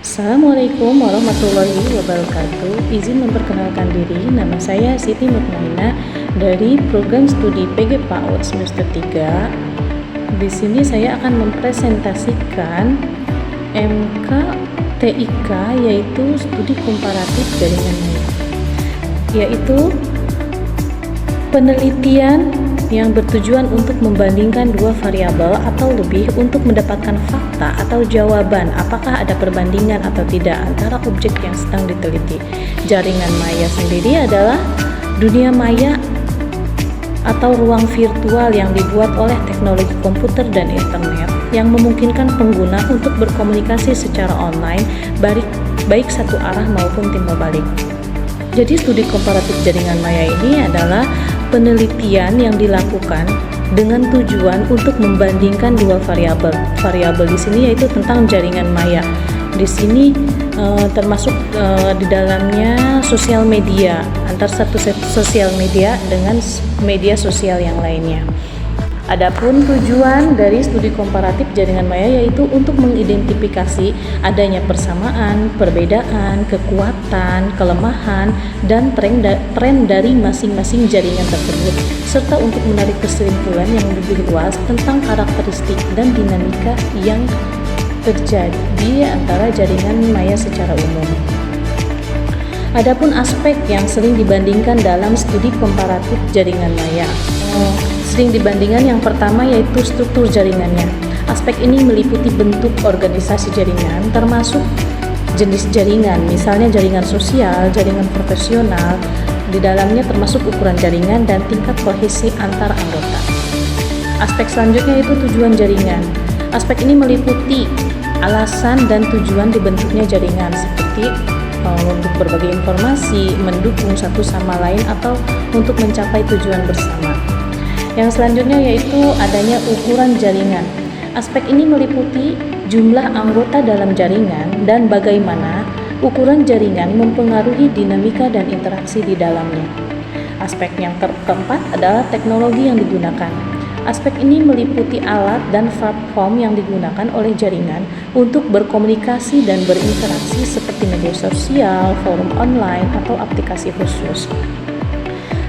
Assalamualaikum warahmatullahi wabarakatuh. Izin memperkenalkan diri, nama saya Siti Mutmainah dari program studi PG PAUD semester 3. Di sini saya akan mempresentasikan MKTIK, yaitu studi komparatif jaringan maya, yaitu penelitian yang bertujuan untuk membandingkan dua variabel atau lebih untuk mendapatkan fakta atau jawaban apakah ada perbandingan atau tidak antara objek yang sedang diteliti. Jaringan maya sendiri adalah dunia maya atau ruang virtual yang dibuat oleh teknologi komputer dan internet yang memungkinkan pengguna untuk berkomunikasi secara online baik satu arah maupun timbal balik. Jadi studi komparatif jaringan maya ini adalah penelitian yang dilakukan dengan tujuan untuk membandingkan dua variabel. Variabel di sini yaitu tentang jaringan maya. Di sini termasuk di dalamnya sosial media, antar satu sosial media dengan media sosial yang lainnya. Adapun tujuan dari studi komparatif jaringan maya yaitu untuk mengidentifikasi adanya persamaan, perbedaan, kekuatan, kelemahan, dan tren dari masing-masing jaringan tersebut, serta untuk menarik kesimpulan yang lebih luas tentang karakteristik dan dinamika yang terjadi antara jaringan maya secara umum. Adapun aspek yang sering dibandingkan dalam studi komparatif jaringan maya. Sering dibandingkan yang pertama yaitu struktur jaringannya. Aspek ini meliputi bentuk organisasi jaringan, termasuk jenis jaringan, misalnya jaringan sosial, jaringan profesional. Di dalamnya termasuk ukuran jaringan dan tingkat kohesi antar anggota. Aspek selanjutnya yaitu tujuan jaringan. Aspek ini meliputi alasan dan tujuan dibentuknya jaringan, seperti untuk berbagi informasi, mendukung satu sama lain, atau untuk mencapai tujuan bersama. Yang selanjutnya yaitu adanya ukuran jaringan. Aspek ini meliputi jumlah anggota dalam jaringan dan bagaimana ukuran jaringan mempengaruhi dinamika dan interaksi di dalamnya. Aspek yang keempat adalah teknologi yang digunakan. Aspek ini meliputi alat dan platform yang digunakan oleh jaringan untuk berkomunikasi dan berinteraksi seperti media sosial, forum online, atau aplikasi khusus.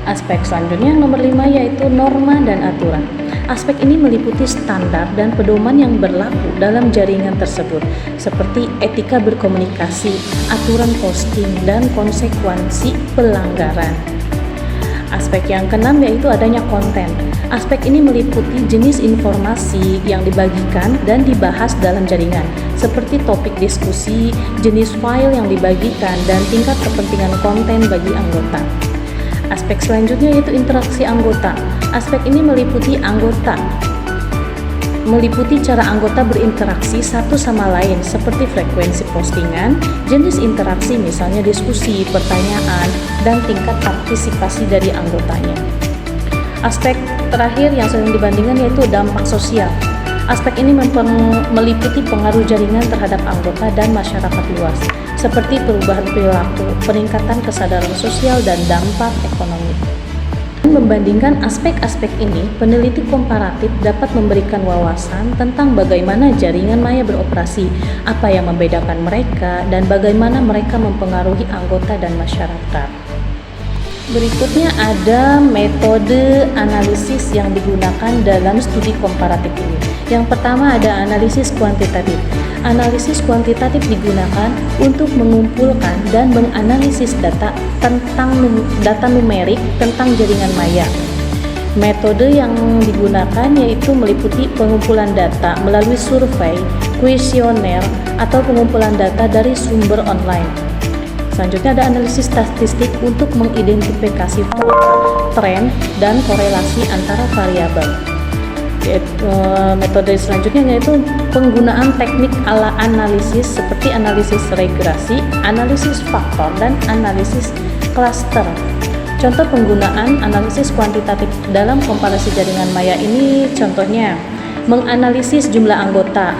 Aspek selanjutnya yang nomor 5 yaitu norma dan aturan. Aspek ini meliputi standar dan pedoman yang berlaku dalam jaringan tersebut, seperti etika berkomunikasi, aturan posting, dan konsekuensi pelanggaran. Aspek yang keenam yaitu adanya konten. Aspek ini meliputi jenis informasi yang dibagikan dan dibahas dalam jaringan, seperti topik diskusi, jenis file yang dibagikan, dan tingkat kepentingan konten bagi anggota. Aspek selanjutnya yaitu interaksi anggota. Aspek ini meliputi cara anggota berinteraksi satu sama lain, seperti frekuensi postingan, jenis interaksi misalnya diskusi, pertanyaan, dan tingkat partisipasi dari anggotanya. Aspek terakhir yang sering dibandingkan yaitu dampak sosial. Aspek ini meliputi pengaruh jaringan terhadap anggota dan masyarakat luas, seperti perubahan perilaku, peningkatan kesadaran sosial, dan dampak ekonomi. Membandingkan aspek-aspek ini, peneliti komparatif dapat memberikan wawasan tentang bagaimana jaringan maya beroperasi, apa yang membedakan mereka, dan bagaimana mereka mempengaruhi anggota dan masyarakat. Berikutnya ada metode analisis yang digunakan dalam studi komparatif ini. Yang pertama ada analisis kuantitatif. Analisis kuantitatif digunakan untuk mengumpulkan dan menganalisis data numerik tentang jaringan maya. Metode yang digunakan yaitu meliputi pengumpulan data melalui survei, kuesioner, atau pengumpulan data dari sumber online. Selanjutnya ada analisis statistik untuk mengidentifikasi tren dan korelasi antara variabel. Metode selanjutnya yaitu penggunaan teknik ala analisis seperti analisis regresi, analisis faktor, dan analisis klaster. Contoh penggunaan analisis kuantitatif dalam komparasi jaringan maya ini contohnya menganalisis jumlah anggota,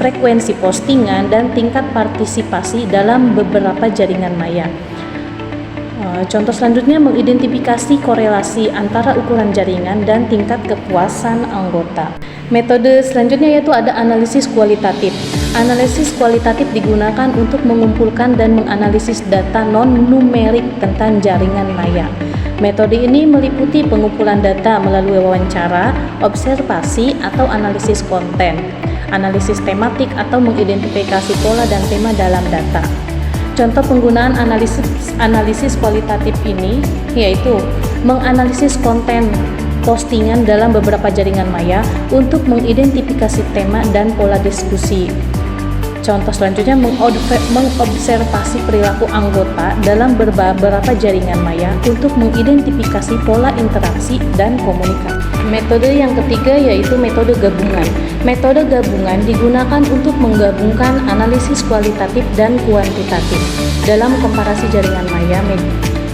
frekuensi postingan, dan tingkat partisipasi dalam beberapa jaringan maya. Contoh selanjutnya mengidentifikasi korelasi antara ukuran jaringan dan tingkat kepuasan anggota. Metode selanjutnya yaitu ada analisis kualitatif. Analisis kualitatif digunakan untuk mengumpulkan dan menganalisis data non-numerik tentang jaringan maya. Metode ini meliputi pengumpulan data melalui wawancara, observasi, atau analisis konten, analisis tematik atau mengidentifikasi pola dan tema dalam data. Contoh penggunaan analisis kualitatif ini yaitu menganalisis konten postingan dalam beberapa jaringan maya untuk mengidentifikasi tema dan pola diskusi. Contoh selanjutnya mengobservasi perilaku anggota dalam beberapa jaringan maya untuk mengidentifikasi pola interaksi dan komunikasi. Metode yang ketiga yaitu metode gabungan. Metode gabungan digunakan untuk menggabungkan analisis kualitatif dan kuantitatif dalam komparasi jaringan maya.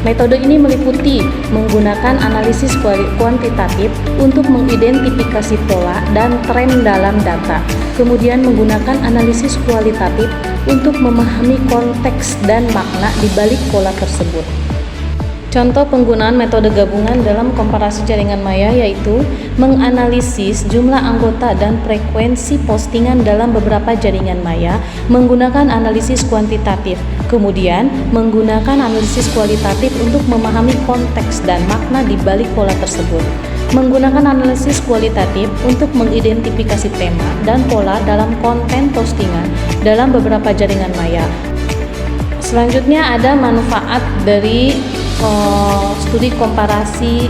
Metode ini meliputi menggunakan analisis kuantitatif untuk mengidentifikasi pola dan tren dalam data, kemudian menggunakan analisis kualitatif untuk memahami konteks dan makna di balik pola tersebut. Contoh penggunaan metode gabungan dalam komparasi jaringan maya yaitu menganalisis jumlah anggota dan frekuensi postingan dalam beberapa jaringan maya menggunakan analisis kuantitatif, kemudian menggunakan analisis kualitatif untuk memahami konteks dan makna di balik pola tersebut. Menggunakan analisis kualitatif untuk mengidentifikasi tema dan pola dalam konten postingan dalam beberapa jaringan maya. Selanjutnya ada manfaat dari studi komparatif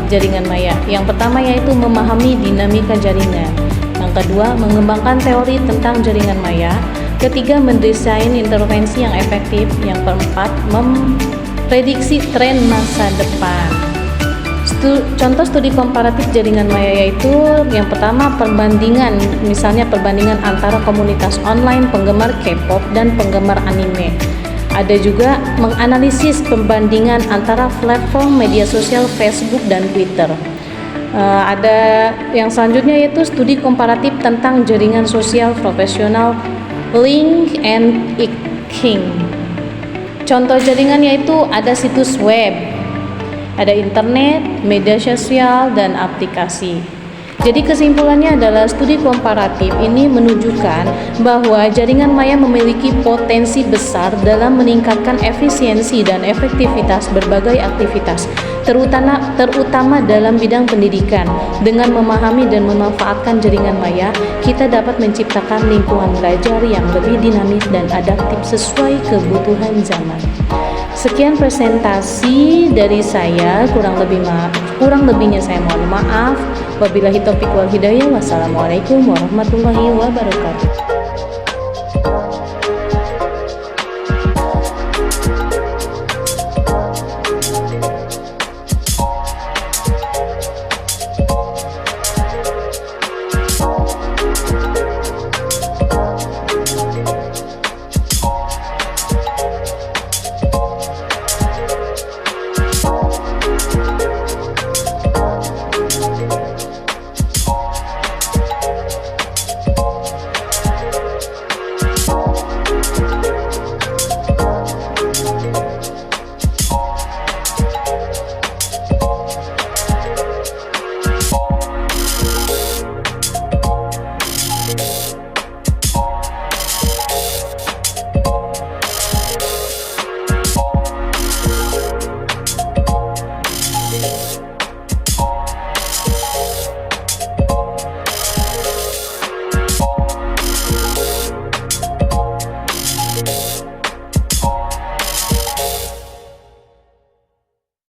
jaringan maya. Yang pertama yaitu memahami dinamika jaringan. Yang kedua, mengembangkan teori tentang jaringan maya. Ketiga, mendesain intervensi yang efektif. Yang keempat, memprediksi tren masa depan. Contoh studi komparatif jaringan maya yaitu yang pertama perbandingan, misalnya perbandingan antara komunitas online penggemar K-pop dan penggemar anime. Ada juga menganalisis perbandingan antara platform media sosial Facebook dan Twitter. Ada yang selanjutnya yaitu studi komparatif tentang jaringan sosial profesional LinkedIn. Contoh jaringan yaitu ada situs web, ada internet, media sosial, dan aplikasi. Jadi kesimpulannya adalah studi komparatif ini menunjukkan bahwa jaringan maya memiliki potensi besar dalam meningkatkan efisiensi dan efektivitas berbagai aktivitas, terutama dalam bidang pendidikan. Dengan memahami dan memanfaatkan jaringan maya, kita dapat menciptakan lingkungan belajar yang lebih dinamis dan adaptif sesuai kebutuhan zaman. Sekian presentasi dari saya, kurang lebihnya saya mohon maaf. Wabillahi taufiq wal hidayah. Wassalamualaikum warahmatullahi wabarakatuh.